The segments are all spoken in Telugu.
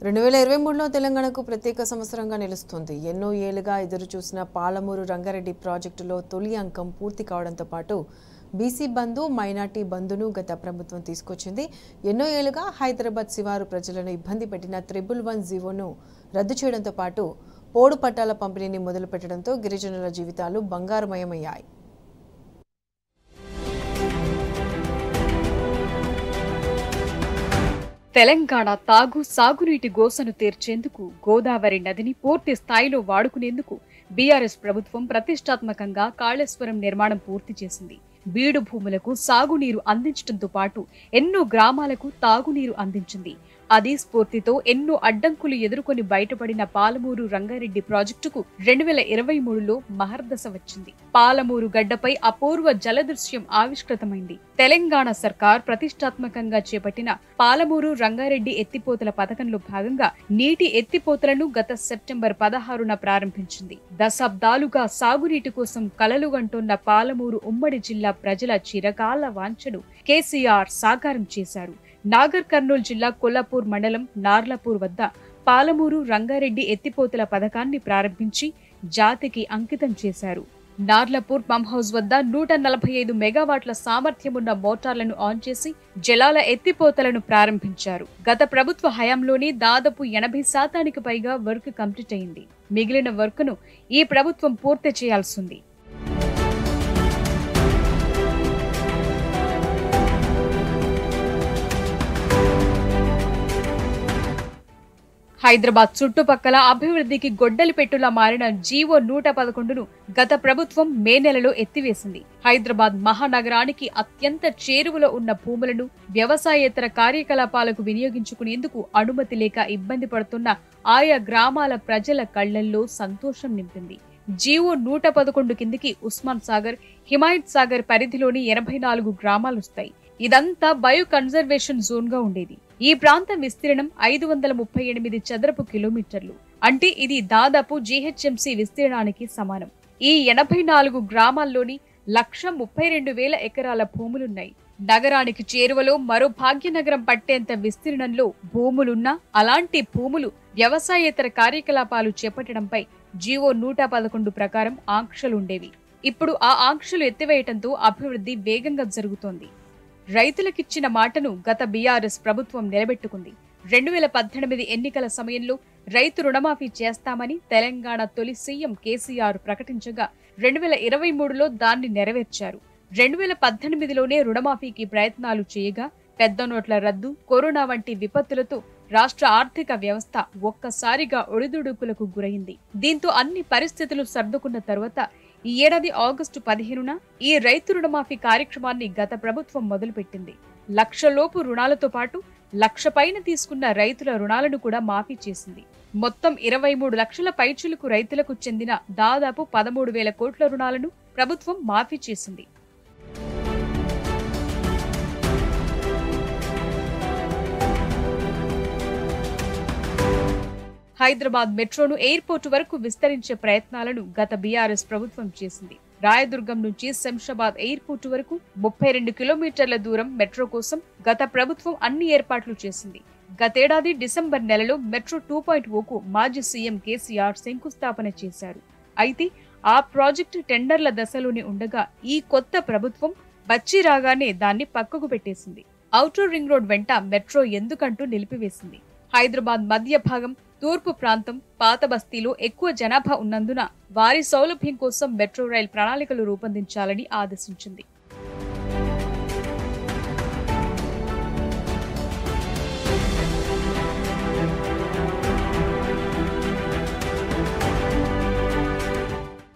2023లో తెలంగాణకు ప్రత్యేక సంవత్సరంగా నిలుస్తుంది. ఎన్నో ఏళ్లుగా ఎదురుచూసిన పాలమూరు రంగారెడ్డి ప్రాజెక్టులో తొలి అంకం పూర్తి కావడంతో పాటు బీసీ బంధు, మైనార్టీ బంధును గత ప్రభుత్వం తీసుకొచ్చింది. ఎన్నో ఏళ్లుగా హైదరాబాద్ శివారు ప్రజలను ఇబ్బంది పెట్టిన 111 జీవోను రద్దు చేయడంతో పాటు పోడు పట్టాల పంపిణీని మొదలుపెట్టడంతో గిరిజనుల జీవితాలు బంగారుమయమయ్యాయి. తెలంగాణ సాగునీటి గోసను తీర్చేందుకు గోదావరి నదిని పూర్తి స్థాయిలో వాడుకునేందుకు బీఆర్ఎస్ ప్రభుత్వం ప్రతిష్టాత్మకంగా కాళేశ్వరం నిర్మాణం పూర్తి చేసింది. బీడు భూములకు సాగునీరు అందించడంతో పాటు ఎన్నో గ్రామాలకు తాగునీరు అందించింది. అదే స్ఫూర్తితో ఎన్నో అడ్డంకులు ఎదుర్కొని బయటపడిన పాలమూరు రంగారెడ్డి ప్రాజెక్టుకు 2023లో మహర్దశ వచ్చింది. పాలమూరు గడ్డపై అపూర్వ జలదృశ్యం ఆవిష్కృతమైంది. తెలంగాణ సర్కార్ ప్రతిష్టాత్మకంగా చేపట్టిన పాలమూరు రంగారెడ్డి ఎత్తిపోతల పథకంలో భాగంగా నీటి ఎత్తిపోతలను గత సెప్టెంబర్ 16న ప్రారంభించింది. దశాబ్దాలుగా సాగునీటి కోసం కలలుగంటున్న పాలమూరు ఉమ్మడి జిల్లా ప్రజల చిరకాల వాంఛను కేసీఆర్ సాకారం చేశారు. నాగర్ కర్నూలు జిల్లా కొల్లాపూర్ మండలం నార్లాపూర్ వద్ద పాలమూరు రంగారెడ్డి ఎత్తిపోతల పథకాన్ని ప్రారంభించి జాతికి అంకితం చేశారు. నార్లాపూర్ పంప్ హౌస్ వద్ద 145 మెగావాట్ల సామర్థ్యమున్న మోటార్లను ఆన్ చేసి జలాల ఎత్తిపోతలను ప్రారంభించారు. గత ప్రభుత్వ హయాంలోనే దాదాపు 80% పైగా వర్క్ కంప్లీట్ అయింది. మిగిలిన వర్క్ను ఈ ప్రభుత్వం పూర్తి చేయాల్సింది. హైదరాబాద్ చుట్టుపక్కల అభివృద్ధికి గొడ్డలి పెట్టులా మారిన జీవో 111ను గత ప్రభుత్వం మే నెలలో ఎత్తివేసింది. హైదరాబాద్ మహానగరానికి అత్యంత చేరువలో ఉన్న భూములను వ్యవసాయేతర కార్యకలాపాలకు వినియోగించుకునేందుకు అనుమతి లేక ఇబ్బంది పడుతున్న ఆయా గ్రామాల ప్రజల కళ్లల్లో సంతోషం నింపింది. జీవో 111 కిందికి ఉస్మాన్ సాగర్, హిమాయత్ సాగర్ పరిధిలోని 84 గ్రామాలుస్తాయి. ఇదంతా బయో కన్జర్వేషన్ జోన్ గా ఉండేది. ఈ ప్రాంత విస్తీర్ణం 538 చదరపు కిలోమీటర్లు. అంటే ఇది దాదాపు జీహెచ్ఎంసీ విస్తీర్ణానికి సమానం. ఈ 84 గ్రామాల్లోని 132,000 ఎకరాల భూములున్నాయి. నగరానికి చేరువలో మరో భాగ్యనగరం పట్టేంత విస్తీర్ణంలో భూములున్నా అలాంటి భూములు వ్యవసాయేతర కార్యకలాపాలు చేపట్టడంపై జీవో 111 ప్రకారం ఆంక్షలుండేవి. ఇప్పుడు ఆ ఆంక్షలు ఎత్తివేయటంతో అభివృద్ధి వేగంగా జరుగుతోంది. రైతులకిచ్చిన మాటను గత బీఆర్ఎస్ ప్రభుత్వం నిలబెట్టుకుంది. 2018 ఎన్నికల సమయంలో రైతు రుణమాఫీ చేస్తామని తెలంగాణ తొలి సీఎం కేసీఆర్ ప్రకటించగా 2023లో దాన్ని నెరవేర్చారు. 2018లోనే రుణమాఫీకి ప్రయత్నాలు చేయగా పెద్ద నోట్ల రద్దు, కరోనా వంటి విపత్తులతో రాష్ట్ర ఆర్థిక వ్యవస్థ ఒక్కసారిగా ఒడిదుడుకులకు గురైంది. దీంతో అన్ని పరిస్థితులు సర్దుకున్న తరువాత ఈ ఏడాది ఆగస్టు 15న ఈ రైతు రుణమాఫీ కార్యక్రమాన్ని గత ప్రభుత్వం మొదలుపెట్టింది. 1,00,000 లోపు రుణాలతో పాటు 1,00,000 పైన తీసుకున్న రైతుల రుణాలను కూడా మాఫీ చేసింది. మొత్తం 23 లక్షల పైచిలుకు రైతులకు చెందిన దాదాపు 13,000 కోట్ల రుణాలను ప్రభుత్వం మాఫీ చేసింది. హైదరాబాద్ మెట్రోను ఎయిర్పోర్టు వరకు విస్తరించే ప్రయత్నాలను గత బీఆర్ఎస్ ప్రభుత్వం చేసింది. రాయదుర్గం నుంచి శంషాబాద్ ఎయిర్పోర్టు వరకు 32 కిలోమీటర్ల దూరం మెట్రో కోసం గత ప్రభుత్వం అన్ని ఏర్పాట్లు చేసింది. గతేడాది డిసెంబర్ నెలలో మెట్రో 2.0కు మాజీ సీఎం కేసీఆర్ శంకుస్థాపన చేశారు. అయితే ఆ ప్రాజెక్టు టెండర్ల దశలోనే ఉండగా ఈ కొత్త ప్రభుత్వం వచ్చి రాగానే దాన్ని పక్కకు పెట్టేసింది. ఔటర్ రింగ్ రోడ్ వెంట మెట్రో ఎందుకంటూ నిలిపివేసింది. హైదరాబాద్ మధ్య భాగం, తూర్పు ప్రాంతం, పాత బస్తీలో ఎక్కువ జనాభా ఉన్నందున వారి సౌలభ్యం కోసం మెట్రో రైల్ ప్రణాళికలు రూపొందించాలని ఆదేశించింది.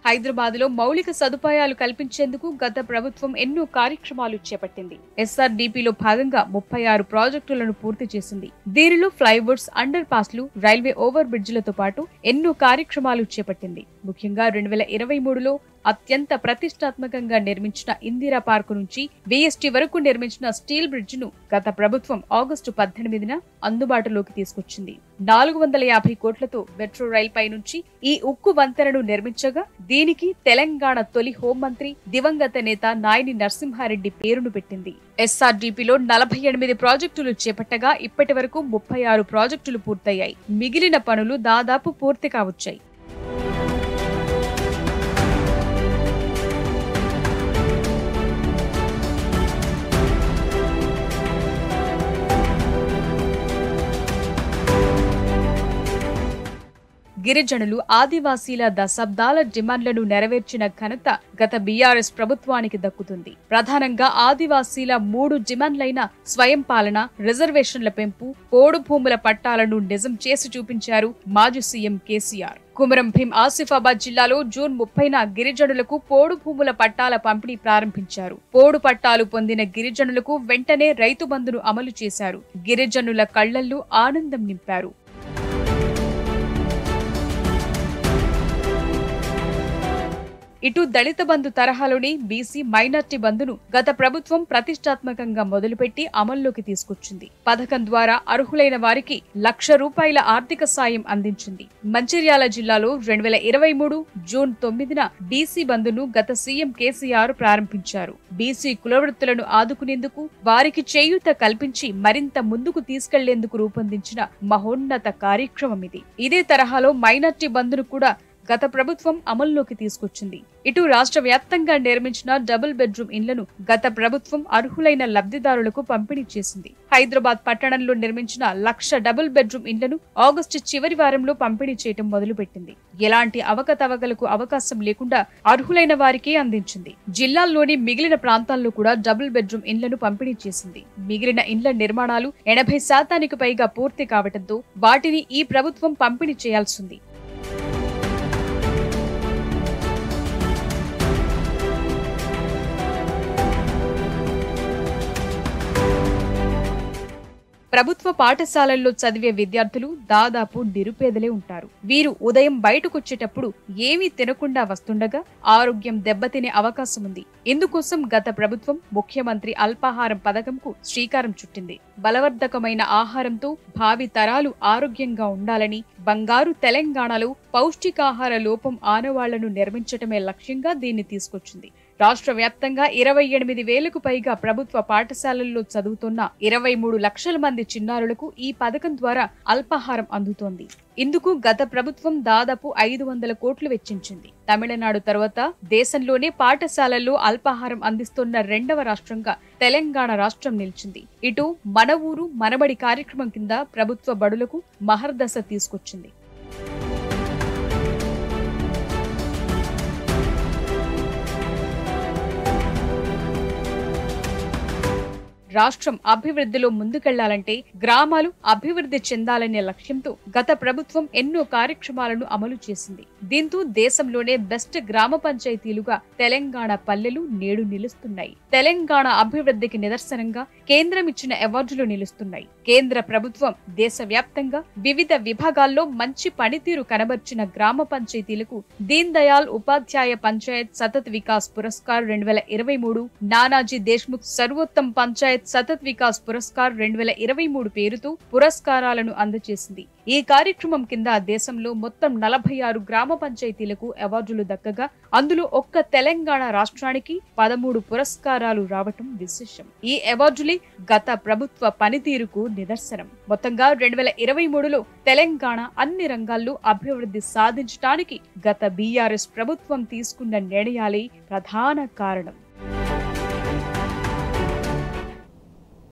హైదరాబాద్లో మౌలిక సదుపాయాలు కల్పించేందుకు గత ప్రభుత్వం ఎన్నో కార్యక్రమాలు చేపట్టింది. ఎస్ఆర్డీపీలో భాగంగా 36 ప్రాజెక్టులను పూర్తి చేసింది. దీనిలో ఫ్లైఓవర్స్, అండర్ పాస్లు, రైల్వే ఓవర్ బ్రిడ్జిలతో పాటు ఎన్నో కార్యక్రమాలు చేపట్టింది. ముఖ్యంగా 2023లో అత్యంత ప్రతిష్టాత్మకంగా నిర్మించిన ఇందిరా పార్కు నుంచి VST వరకు నిర్మించిన స్టీల్ బ్రిడ్జ్ ను గత ప్రభుత్వం ఆగస్టు 18న అందుబాటులోకి తీసుకొచ్చింది. 450 కోట్లతో మెట్రో రైల్ పై నుంచి ఈ ఉక్కు వంతెనను నిర్మించగా దీనికి తెలంగాణ తొలి హోంమంత్రి దివంగత నేత నాయని నరసింహారెడ్డి పేరును పెట్టింది. SRDPలో 48 ప్రాజెక్టులు చేపట్టగా ఇప్పటి వరకు 36 ప్రాజెక్టులు పూర్తయ్యాయి. మిగిలిన పనులు దాదాపు పూర్తి కావచ్చాయి. గిరిజనులు ఆదివాసీల దశాబ్దాల డిమాండ్లను నెరవేర్చిన ఘనత గత BRS ప్రభుత్వానికి దక్కుతుంది. ప్రధానంగా ఆదివాసీల 3 డిమాండ్లైన స్వయం పాలన, రిజర్వేషన్ల పెంపు, పోడు భూముల పట్టాలను నిజం చేసి చూపించారు మాజీ సీఎం కేసీఆర్. కుమరం భీం ఆసిఫాబాద్ జిల్లాలో జూన్ 30న గిరిజనులకు పోడు భూముల పట్టాల పంపిణీ ప్రారంభించారు. పోడు పట్టాలు పొందిన గిరిజనులకు వెంటనే రైతు బంధును అమలు చేశారు. గిరిజనుల కళ్లల్లో ఆనందం నింపారు. ఇటు దళిత బంధు తరహాలోని బీసీ మైనార్టీ బంధును గత ప్రభుత్వం ప్రతిష్టాత్మకంగా మొదలుపెట్టి అమల్లోకి తీసుకొచ్చింది. పథకం ద్వారా అర్హులైన వారికి ₹1,00,000 ఆర్థిక సాయం అందించింది. మంచిర్యాల జిల్లాలో 2023 జూన్ 9న బీసీ బంధును గత సీఎం కేసీఆర్ ప్రారంభించారు. బీసీ కులవృత్తులను ఆదుకునేందుకు, వారికి చేయూత కల్పించి మరింత ముందుకు తీసుకెళ్లేందుకు రూపొందించిన మహోన్నత కార్యక్రమం ఇది. ఇదే తరహాలో మైనార్టీ బంధును కూడా గత ప్రభుత్వం అమల్లోకి తీసుకొచ్చింది. ఇటు రాష్ట్ర వ్యాప్తంగా నిర్మించిన డబుల్ బెడ్రూమ్ ఇండ్లను గత ప్రభుత్వం అర్హులైన లబ్ధిదారులకు పంపిణీ చేసింది. హైదరాబాద్ పట్టణంలో నిర్మించిన 1,00,000 డబుల్ బెడ్రూమ్ ఇండ్లను ఆగస్టు చివరి వారంలో పంపిణీ చేయడం మొదలుపెట్టింది. ఎలాంటి అవకతవకలకు అవకాశం లేకుండా అర్హులైన వారికే అందించింది. జిల్లాల్లోని మిగిలిన ప్రాంతాల్లో కూడా డబుల్ బెడ్రూమ్ ఇండ్లను పంపిణీ చేసింది. మిగిలిన ఇండ్ల నిర్మాణాలు 80% పైగా పూర్తి కావడంతో వాటిని ఈ ప్రభుత్వం పంపిణీ చేయాల్సింది. ప్రభుత్వ పాఠశాలల్లో చదివే విద్యార్థులు దాదాపు నిరుపేదలే ఉంటారు. వీరు ఉదయం బయటకొచ్చేటప్పుడు ఏమీ తినకుండా వస్తుండగా ఆరోగ్యం దెబ్బతినే అవకాశం ఉంది. ఇందుకోసం గత ప్రభుత్వం ముఖ్యమంత్రి అల్పాహారం పథకంకు శ్రీకారం చుట్టింది. బలవర్ధకమైన ఆహారంతో భావి తరాలు ఆరోగ్యంగా ఉండాలని బంగారు తెలంగాణలో పౌష్టికాహార లోపం ఆనవాళ్లను నిర్మించటమే లక్ష్యంగా దీన్ని తీసుకొచ్చింది. రాష్ట్ర వ్యాప్తంగా 28,000కు పైగా ప్రభుత్వ పాఠశాలల్లో చదువుతున్న 23 లక్షల మంది చిన్నారులకు ఈ పథకం ద్వారా అల్పాహారం అందుతోంది. ఇందుకు గత ప్రభుత్వం దాదాపు 500 కోట్లు వెచ్చించింది. తమిళనాడు తర్వాత దేశంలోనే పాఠశాలల్లో అల్పాహారం అందిస్తున్న 2వ రాష్ట్రంగా తెలంగాణ రాష్ట్రం నిలిచింది. ఇటు మన ఊరు మనబడి కార్యక్రమం కింద ప్రభుత్వ బడులకు మహర్దశ తీసుకొచ్చింది. రాష్ట్రం అభివృద్ధిలో ముందుకెళ్లాలంటే గ్రామాలు అభివృద్ధి చెందాలనే లక్ష్యంతో గత ప్రభుత్వం ఎన్నో కార్యక్రమాలను అమలు చేసింది. దీంతో దేశంలోనే బెస్ట్ గ్రామ పంచాయతీలుగా తెలంగాణ పల్లెలు నేడు నిలుస్తున్నాయి. తెలంగాణ అభివృద్ధికి నిదర్శనంగా కేంద్రం ఇచ్చిన అవార్డులు నిలుస్తున్నాయి. కేంద్ర ప్రభుత్వం దేశవ్యాప్తంగా వివిధ విభాగాల్లో మంచి పనితీరు కనబర్చిన గ్రామ పంచాయతీలకు దీన్ దయాళ్ ఉపాధ్యాయ పంచాయత్ సతత్ వికాస్ పురస్కార్ 2023, నానాజీ దేశ్ముఖ్ సర్వోత్తమ్ పంచాయత్ సతత్ వికాస్ పురస్కార్ 2023 పేరుతో పురస్కారాలను అందజేసింది. ఈ కార్యక్రమం కింద దేశంలో మొత్తం 46 గ్రామ పంచాయతీలకు అవార్డులు దక్కగా అందులో ఒక్క తెలంగాణ రాష్ట్రానికి 13 పురస్కారాలు రావటం విశేషం. ఈ అవార్డులే గత ప్రభుత్వ పనితీరుకు నిదర్శనం. మొత్తంగా 2023లో తెలంగాణ అన్ని రంగాల్లో అభివృద్ధి సాధించడానికి గత BRS ప్రభుత్వం తీసుకున్న నిర్ణయాలే ప్రధాన కారణం.